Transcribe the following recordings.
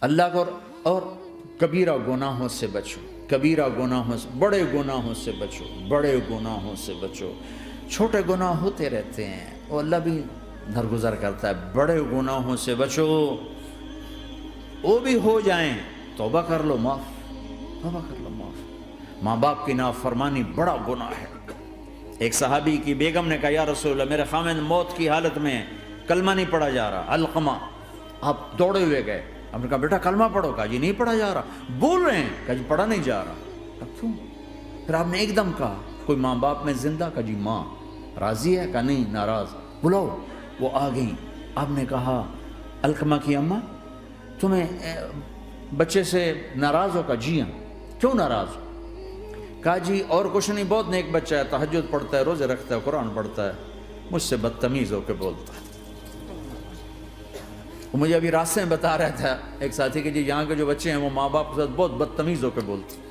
اللہ کو اور کبیرہ گناہوں سے بچو، کبیرہ گناہوں سے، بڑے گناہوں سے بچو، بڑے گناہوں سے بچو۔ چھوٹے گناہ ہوتے رہتے ہیں اور اللہ بھی درگزر کرتا ہے، بڑے گناہوں سے بچو، وہ بھی ہو جائیں توبہ کر لو معاف، توبہ کر لو معاف۔ ماں باپ کی نافرمانی بڑا گناہ ہے۔ ایک صحابی کی بیگم نے کہا یا رسول اللہ میرے خاوند موت کی حالت میں کلمہ نہیں پڑھا جا رہا، علقمہ۔ آپ دوڑے ہوئے گئے، آپ نے کہا بیٹا کلمہ پڑھو، کہا جی نہیں پڑھا جا رہا، بول رہے ہیں، کہا جی پڑھا نہیں جا رہا، کہا کیوں؟ پھر آپ نے ایک دم کہا کوئی ماں باپ میں زندہ؟ کہا جی ماں۔ راضی ہے؟ کہا نہیں ناراض، بلاؤ۔ وہ آ گئیں، آپ نے کہا علقمہ کی اماں تمہیں بچے سے ناراض ہو؟ کہا جی ہاں۔ کیوں ناراض ہو؟ کہا جی اور کچھ نہیں، بہت نیک بچہ ہے، تہجد پڑھتا ہے، روزے رکھتا ہے، قرآن پڑھتا ہے، مجھ سے بدتمیز ہو کے بولتا ہے۔ وہ مجھے ابھی راستے میں بتا رہا تھا ایک ساتھی کہ جی یہاں کے جو بچے ہیں وہ ماں باپ کے ساتھ بہت بدتمیز ہو کے بولتے ہیں۔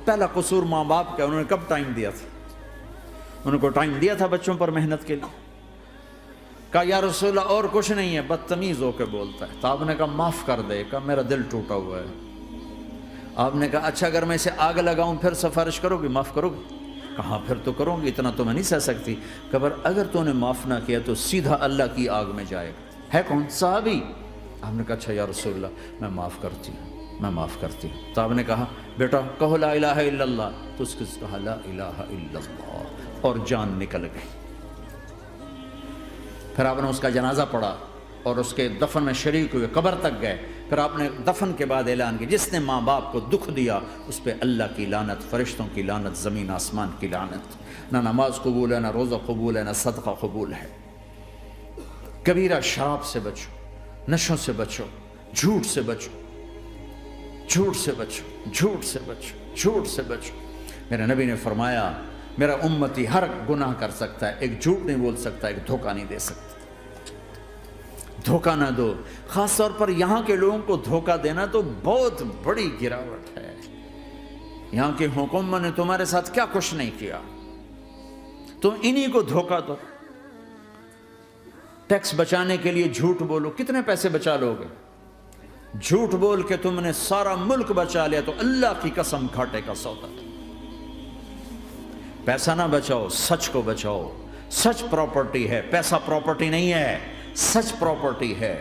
پہلا قصور ماں باپ کا، انہوں نے کب ٹائم دیا تھا؟ انہوں کو ٹائم دیا تھا بچوں پر محنت کے لیے؟ کہا یا رسول اللہ اور کچھ نہیں ہے، بدتمیز ہو کے بولتا ہے۔ تو آپ نے کہا معاف کر دے، کہا میرا دل ٹوٹا ہوا ہے۔ آپ نے کہا اچھا اگر میں اسے آگ لگاؤں پھر سفارش کرو گی، معاف کرو گی؟ کہا پھر تو کروں گی، اتنا تو میں نہیں سہ سکتی۔ کہ اگر تو نے معاف نہ کیا تو سیدھا اللہ کی آگ میں جائے گا۔ ہے کون؟ صحابی۔ آپ نے کہا اچھا یا رسول اللہ میں معاف کرتی ہوں، میں معاف کرتی ہوں۔ تو آپ نے کہا بیٹا کہو لا الہ الا اللہ، تو اس کے کہا لا الہ الا اللہ اور جان نکل گئی۔ پھر آپ نے اس کا جنازہ پڑھا اور اس کے دفن میں شریک ہوئے، قبر تک گئے۔ پھر آپ نے دفن کے بعد اعلان کیا جس نے ماں باپ کو دکھ دیا اس پہ اللہ کی لعنت، فرشتوں کی لعنت، زمین آسمان کی لعنت۔ نہ نماز قبول ہے، نہ روزہ قبول ہے، نہ صدقہ قبول ہے۔ کبیرہ شراب سے بچو، نشوں سے بچو، جھوٹ سے بچو، جھوٹ سے بچو، جھوٹ سے بچو، جھوٹ سے بچو۔ میرے نبی نے فرمایا میرا امتی ہر گناہ کر سکتا ہے، ایک جھوٹ نہیں بول سکتا، ایک دھوکہ نہیں دے سکتا۔ دھوکہ نہ دو، خاص طور پر یہاں کے لوگوں کو دھوکہ دینا تو بہت بڑی گراوٹ ہے۔ یہاں کی حکومت نے تمہارے ساتھ کیا کچھ نہیں کیا، تم انہی کو دھوکہ دو۔ ٹیکس بچانے کے لیے جھوٹ بولو، کتنے پیسے بچا لو گے؟ جھوٹ بول کے تم نے سارا ملک بچا لیا تو اللہ کی قسم گھاٹے کا سودا۔ پیسہ نہ بچاؤ، سچ کو بچاؤ۔ سچ پراپرٹی ہے، پیسہ پراپرٹی نہیں ہے، سچ پراپرٹی ہے۔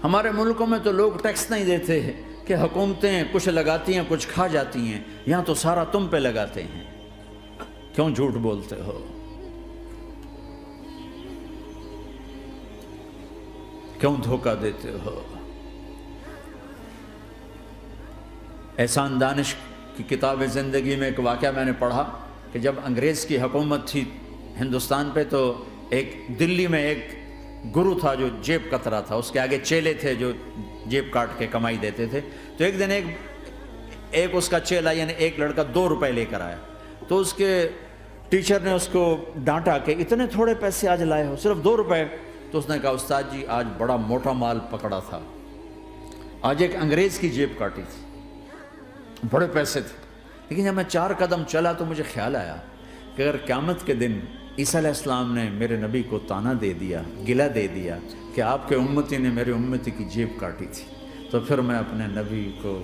ہمارے ملکوں میں تو لوگ ٹیکس نہیں دیتے کہ حکومتیں کچھ لگاتی ہیں کچھ کھا جاتی ہیں، یہاں تو سارا تم پہ لگاتے ہیں۔ کیوں جھوٹ بولتے ہو؟ کیوں دھوکہ دیتے ہو؟ احسان دانش کی کتاب زندگی میں ایک واقعہ میں نے پڑھا کہ جب انگریز کی حکومت تھی ہندوستان پہ تو ایک دلی میں ایک گرو تھا جو جیب کترا تھا، اس کے آگے چیلے تھے جو جیب کاٹ کے کمائی دیتے تھے۔ تو ایک دن ایک اس کا چیلا یعنی ایک لڑکا 2 روپے لے کر آیا، تو اس کے ٹیچر نے اس کو ڈانٹا کہ اتنے تھوڑے پیسے آج لائے ہو، صرف 2 روپے۔ تو اس نے کہا استاد جی آج بڑا موٹا مال پکڑا تھا، آج ایک انگریز کی جیب کاٹی تھی، بڑے پیسے تھے۔ لیکن جب میں 4 قدم چلا تو مجھے خیال آیا کہ اگر قیامت کے دن عیسیٰ علیہ السلام نے میرے نبی کو تانا دے دیا، گلہ دے دیا کہ آپ کے امتی نے میرے امتی کی جیب کاٹی تھی، تو پھر میں اپنے نبی کو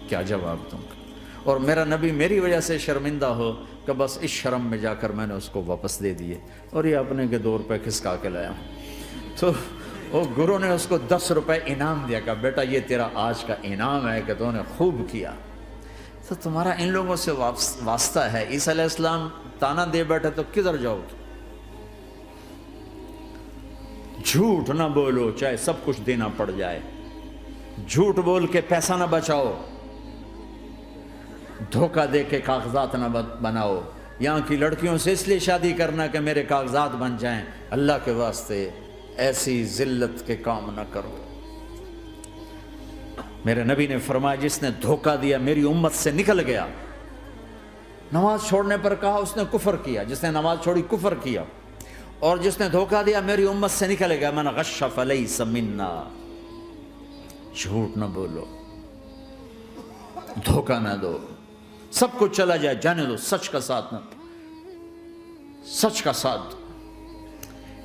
کیا جواب دوں گا؟ اور میرا نبی میری وجہ سے شرمندہ ہو کہ بس اس شرم میں جا کر میں نے اس کو واپس دے دیے اور یہ اپنے کے 2 روپے کھسکا کے لایا ہوں۔ تو وہ گرو نے اس کو 10 روپے انعام دیا کہ بیٹا یہ تیرا آج کا انعام ہے کہ تو نے خوب کیا۔ تو تمہارا ان لوگوں سے واسطہ ہے، عیسیٰ علیہ السلام تانا دے بیٹھے تو کدھر جاؤ گے؟ جھوٹ نہ بولو چاہے سب کچھ دینا پڑ جائے، جھوٹ بول کے پیسہ نہ بچاؤ، دھوکہ دے کے کاغذات نہ بناؤ۔ یہاں کی لڑکیوں سے اس لیے شادی کرنا کہ میرے کاغذات بن جائیں، اللہ کے واسطے ایسی ذلت کے کام نہ کرو۔ میرے نبی نے فرمایا جس نے دھوکہ دیا میری امت سے نکل گیا۔ نماز چھوڑنے پر کہا اس نے کفر کیا، جس نے نماز چھوڑی کفر کیا، اور جس نے دھوکہ دیا میری امت سے نکل گیا۔ من غش فلیس منا۔ جھوٹ نہ بولو، دھوکہ نہ دو، سب کچھ چلا جائے جانے دو، سچ کا ساتھ نہ، سچ کا ساتھ دو۔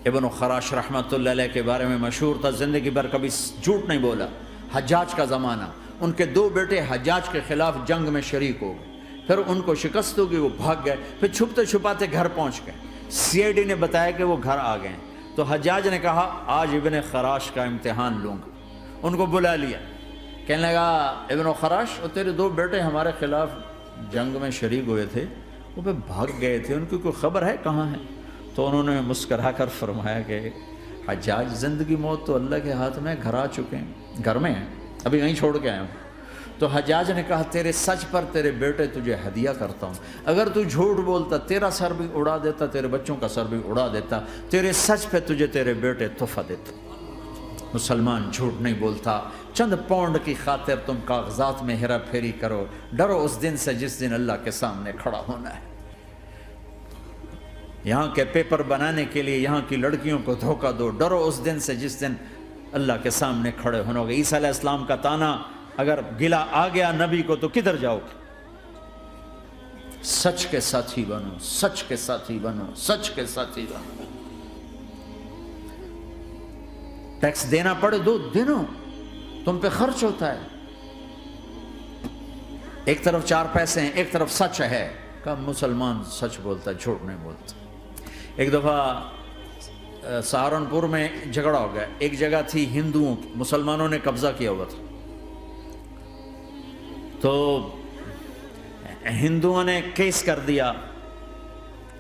ابن خراش رحمۃ اللہ علیہ کے بارے میں مشہور تھا، زندگی بھر کبھی جھوٹ نہیں بولا۔ حجاج کا زمانہ، ان کے 2 بیٹے حجاج کے خلاف جنگ میں شریک ہو گئے، پھر ان کو شکست ہوگی، وہ بھاگ گئے، پھر چھپتے چھپاتے گھر پہنچ گئے۔ سی آئی ڈی نے بتایا کہ وہ گھر آ گئے، تو حجاج نے کہا آج ابن خراش کا امتحان لوں گا۔ ان کو بلا لیا، کہنے لگا ابن خراش، وہ تیرے 2 بیٹے ہمارے خلاف جنگ میں شریک ہوئے تھے، وہ پہ بھاگ گئے تھے، ان کی کوئی خبر ہے کہاں ہے؟ تو انہوں نے مسکرا کر فرمایا کہ حجاج، زندگی موت تو اللہ کے ہاتھ میں، گھر آ چکے ہیں، گھر میں ہیں، ابھی یہیں چھوڑ کے آیا ہوں۔ تو حجاج نے کہا تیرے سچ پر تیرے بیٹے تجھے ہدیہ کرتا ہوں، اگر تو جھوٹ بولتا تیرا سر بھی اڑا دیتا، تیرے بچوں کا سر بھی اڑا دیتا، تیرے سچ پہ تجھے تیرے بیٹے تحفہ دیتا۔ مسلمان جھوٹ نہیں بولتا، چند پاؤنڈ کی خاطر تم کاغذات میں ہیرا پھیری کرو، ڈرو اس دن سے جس دن اللہ کے سامنے کھڑا ہونا ہے۔ یہاں کے پیپر بنانے کے لیے یہاں کی لڑکیوں کو دھوکہ دو، ڈرو اس دن سے جس دن اللہ کے سامنے کھڑے ہونا ہوگا۔ عیسیٰ علیہ السلام کا تانا اگر گلا آ گیا نبی کو تو کدھر جاؤ گے؟ سچ کے ساتھی بنو، سچ کے ساتھی بنو، سچ کے ساتھی بنو۔ ٹیکس دینا پڑے دو، دینو، تم پہ خرچ ہوتا ہے۔ ایک طرف 4 پیسے ہیں، ایک طرف سچ ہے، کہ مسلمان سچ بولتا ہے، جھوٹ نہیں بولتا۔ ایک دفعہ سہارنپور میں جھگڑا ہو گیا، ایک جگہ تھی ہندوؤں کی، مسلمانوں نے قبضہ کیا ہوا تھا، تو ہندوؤں نے کیس کر دیا،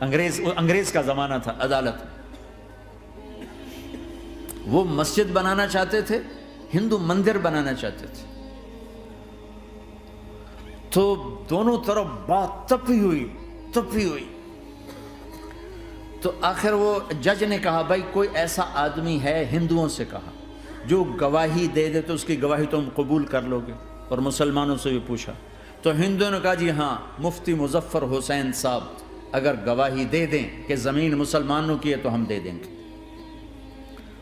انگریز کا زمانہ تھا، عدالت میں۔ وہ مسجد بنانا چاہتے تھے، ہندو مندر بنانا چاہتے تھے، تو دونوں طرف بات تپی ہوئی۔ تو آخر وہ جج نے کہا بھائی کوئی ایسا آدمی ہے، ہندوؤں سے کہا، جو گواہی دے دے تو اس کی گواہی تم قبول کر لو گے؟ اور مسلمانوں سے بھی پوچھا، تو ہندوؤں نے کہا جی ہاں، مفتی مظفر حسین صاحب اگر گواہی دے دیں کہ زمین مسلمانوں کی ہے تو ہم دے دیں گے۔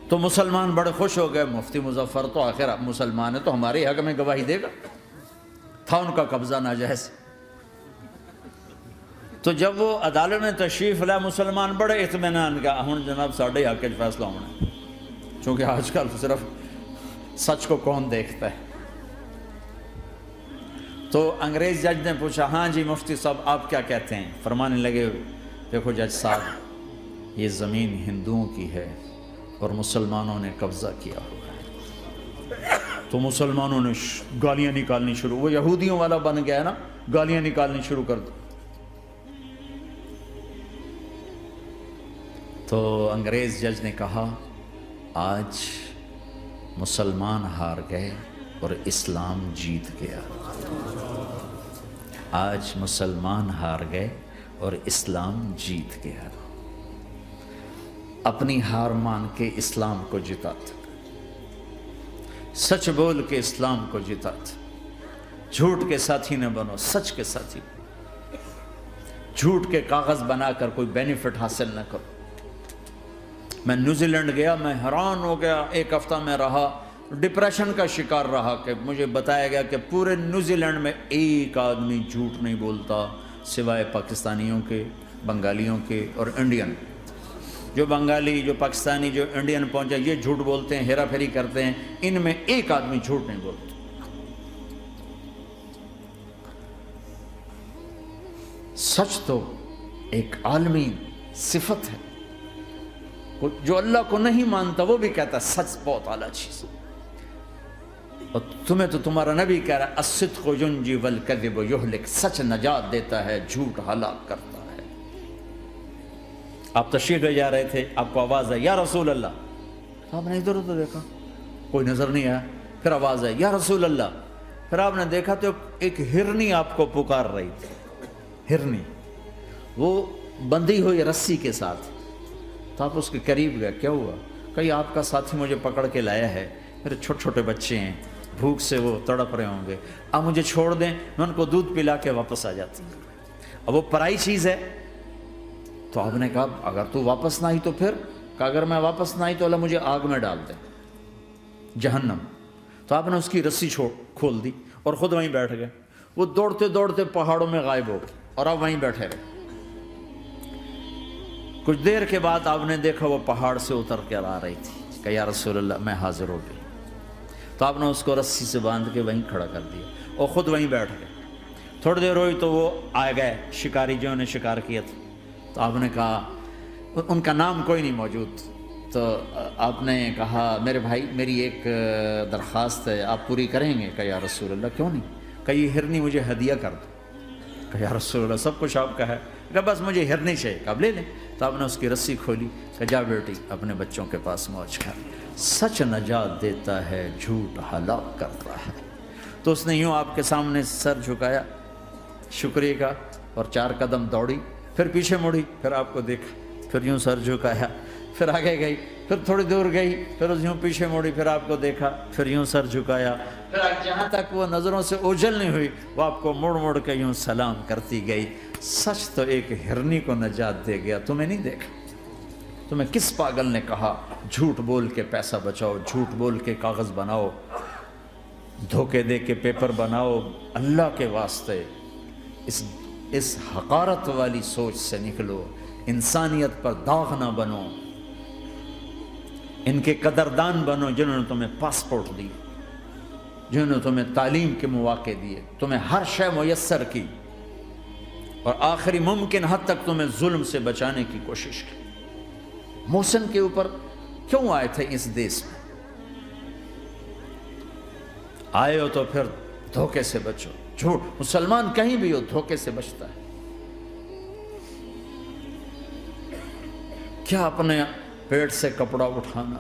تو مسلمان بڑے خوش ہو گئے، مفتی مظفر تو آخر مسلمان ہے تو ہمارے حق میں گواہی دے گا، تھا ان کا قبضہ ناجائز۔ تو جب وہ عدالت میں تشریف لائے، مسلمان بڑے اطمینان کا، ہن جناب ساڈے حق وچ فیصلہ ہونا ہے، چونکہ آج کل صرف سچ کو کون دیکھتا ہے۔ تو انگریز جج نے پوچھا ہاں جی مفتی صاحب آپ کیا کہتے ہیں؟ فرمانے لگے دیکھو جج صاحب، یہ زمین ہندوؤں کی ہے اور مسلمانوں نے قبضہ کیا ہوا ہے۔ تو مسلمانوں نے گالیاں نکالنی شروع، وہ یہودیوں والا بن گیا نا، گالیاں نکالنی شروع کر دی۔ تو انگریز جج نے کہا آج مسلمان ہار گئے اور اسلام جیت گیا، آج مسلمان ہار گئے اور اسلام جیت گیا۔ اپنی ہار مان کے اسلام کو جتاتا، سچ بول کے اسلام کو جتاتا۔ جھوٹ کے ساتھی نہ بنو، سچ کے ساتھی۔ جھوٹ کے کاغذ بنا کر کوئی بینیفٹ حاصل نہ کرو۔ میں نیوزی لینڈ گیا، میں حیران ہو گیا، 1 ہفتہ میں رہا، ڈپریشن کا شکار رہا کہ مجھے بتایا گیا کہ پورے نیوزی لینڈ میں ایک آدمی جھوٹ نہیں بولتا سوائے پاکستانیوں کے، بنگالیوں کے اور انڈین۔ جو بنگالی، جو پاکستانی، جو انڈین پہنچے یہ جھوٹ بولتے ہیں، ہیرا پھیری کرتے ہیں، ان میں ایک آدمی جھوٹ نہیں بولتا۔ سچ تو ایک عالمی صفت ہے، جو اللہ کو نہیں مانتا وہ بھی کہتا ہے سچ بہت اعلیٰ چیز ہے۔ اور تمہیں تو تمہارا نبی کہہ رہا ہے الصدق ینجی والکذب یہلک، سچ نجات دیتا ہے، جھوٹ ہلاک کرتا ہے۔ آپ تشریف لے جا رہے تھے، آپ کو آواز آئی یا رسول اللہ، آپ نے ادھر ادھر دیکھا، کوئی نظر نہیں آیا، پھر آواز آئی یا رسول اللہ، پھر آپ نے دیکھا تو ایک ہرنی آپ کو پکار رہی تھی، ہرنی، وہ بندھی ہوئی رسی کے ساتھ۔ تو آپ اس کے قریب گئے، کیا ہوا؟ کہیں آپ کا ساتھی مجھے پکڑ کے لایا ہے، میرے چھوٹے چھوٹے بچے ہیں، بھوک سے وہ تڑپ رہے ہوں گے، آپ مجھے چھوڑ دیں، میں ان کو دودھ پلا کے واپس آ جاتی ہوں۔ اب وہ پرائی چیز ہے، تو آپ نے کہا اگر تو واپس نہ آئی تو پھر، کہ اگر میں واپس نہ آئی تو اللہ مجھے آگ میں ڈال دے، جہنم۔ تو آپ نے اس کی رسی کھول دی اور خود وہیں بیٹھ گئے۔ وہ دوڑتے دوڑتے پہاڑوں میں غائب ہو گئے اور آپ وہیں بیٹھے رہے۔ کچھ دیر کے بعد آپ نے دیکھا وہ پہاڑ سے اتر کر آ رہی تھی کہ یا رسول اللہ میں حاضر ہو گئی. تو آپ نے اس کو رسی سے باندھ کے وہیں کھڑا کر دیا اور خود وہیں بیٹھ گئے. تھوڑی دیر ہوئی تو وہ آ گئے شکاری جو نے شکار کیا تھا. تو آپ نے کہا، ان کا نام کوئی نہیں موجود، تو آپ نے کہا میرے بھائی میری ایک درخواست ہے، آپ پوری کریں گے؟ کہ یا رسول اللہ کیوں نہیں؟ کہ یہ ہرنی مجھے ہدیہ کر دو. کہ یا رسول اللہ سب کچھ آپ کا ہے. کہ بس مجھے ہرنی چاہیے. کہ آپ لے لیں. تو آپ نے اس کی رسی کھولی کہ جا بیٹی اپنے بچوں کے پاس موج کر. سچ نجات دیتا ہے، جھوٹ ہلاک کرتا ہے. تو اس نے یوں آپ کے سامنے سر جھکایا شکریہ کا اور 4 قدم دوڑی، پھر پیچھے مڑی، پھر آپ کو دیکھا، پھر یوں سر جھکایا، پھر آگے گئی، پھر تھوڑی دور گئی، پھر یوں پیچھے مڑی، پھر آپ کو دیکھا، پھر یوں سر جھکایا، پھر جہاں تک وہ نظروں سے اوجھل نہیں ہوئی وہ آپ کو مڑ مڑ کے یوں سلام کرتی گئی. سچ تو ایک ہرنی کو نجات دے گیا، تمہیں نہیں دیکھا. تمہیں کس پاگل نے کہا جھوٹ بول کے پیسہ بچاؤ، جھوٹ بول کے کاغذ بناؤ، دھوکے دے کے پیپر بناؤ؟ اللہ کے واسطے اس حقارت والی سوچ سے نکلو. انسانیت پر داغ نہ بنو. ان کے قدردان بنو جنہوں نے تمہیں پاسپورٹ دی، جنہوں نے تمہیں تعلیم کے مواقع دیے، تمہیں ہر شے میسر کی، اور آخری ممکن حد تک تمہیں ظلم سے بچانے کی کوشش کی. محسن کے اوپر کیوں آئے تھے اس دیس میں؟ آئے ہو تو پھر دھوکے سے بچو. جھوٹ، مسلمان کہیں بھی ہو دھوکے سے بچتا ہے. کیا اپنے پیٹ سے کپڑا اٹھانا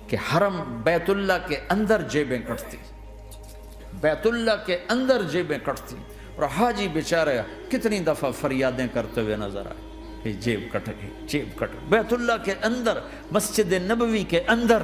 کہ حرم بیت اللہ کے اندر جیبیں کٹتی، بیت اللہ کے اندر جیبیں کٹتی، اور حاجی بیچارے کتنی دفعہ فریادیں کرتے ہوئے نظر آئے کہ جیب کٹ گئی، جیب کٹ گئی. بیت اللہ کے اندر، مسجد نبوی کے اندر